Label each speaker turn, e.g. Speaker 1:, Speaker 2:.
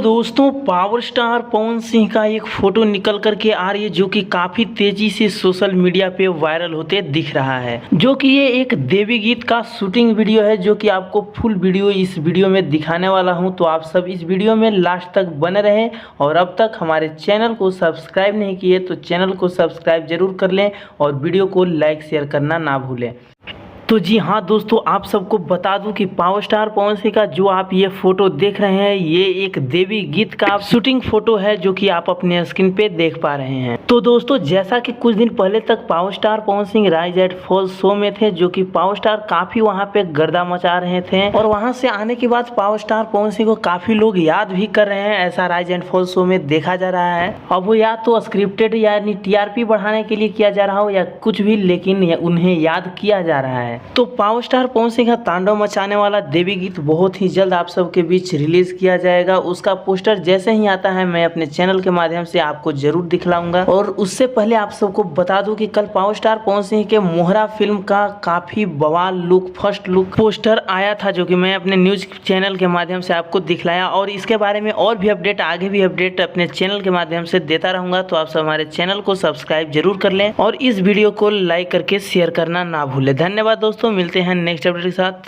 Speaker 1: तो दोस्तों power star Pawan Singh का एक फोटो निकल कर के आ रही है जो कि काफी तेजी से सोशल मीडिया पे वायरल होते दिख रहा है। जो कि ये एक देवी गीत का शूटिंग वीडियो है जो कि आपको फुल वीडियो इस वीडियो में दिखाने वाला हूं। तो आप सब इस वीडियो में लास्ट तक बने रहें और अब तक हमारे चैनल को सब्सक्राइब नहीं किए तो चैनल को सब्सक्राइब जरूर कर लें और वीडियो को लाइक शेयर करना ना भूलें। तो जी हाँ दोस्तों, आप सबको बता दूं कि पावर स्टार पवन सिंह का जो आप ये फोटो देख रहे हैं ये एक देवी गीत का शूटिंग फोटो है जो कि आप अपने स्क्रीन पे देख पा रहे हैं। तो दोस्तों जैसा कि कुछ दिन पहले तक power star Pawan Singh rise at fall show में थे जो कि पावर स्टार काफी वहां पे गर्दा मचा रहे थे और वहां से आने के बाद पावर स्टार पवन सिंह को काफी लोग याद भी कर रहे हैं। ऐसा राइज एट फॉल शो में देखा जा रहा है। अब वो या तो स्क्रिप्टेड यानी टीआरपी बढ़ाने के लिए किया जा रहा हो या कुछ भी, लेकिन उन्हें याद किया जा रहा है। तो पावर स्टार पवन सिंह का तांडव मचाने वाला देवी गीत बहुत ही जल्द आप सबके बीच रिलीज किया जाएगा। उसका पोस्टर जैसे ही आता है मैं अपने चैनल के माध्यम से आपको जरूर दिखलाऊंगा। और उससे पहले आप सबको बता दूं कि कल पावर स्टार पवन सिंह के मोहरा फिल्म का काफी बवाल लुक, फर्स्ट लुक पोस्टर आया था जो कि मैं अपने न्यूज चैनल के माध्यम से आपको दिखलाया। और इसके बारे में और भी अपडेट, आगे भी अपडेट अपने चैनल के माध्यम से देता रहूंगा। तो आप सब हमारे चैनल को सब्सक्राइब जरूर कर लें और इस वीडियो को लाइक करके शेयर करना ना भूलें। धन्यवाद दोस्तों, मिलते हैं नेक्स्ट अपडेट के साथ।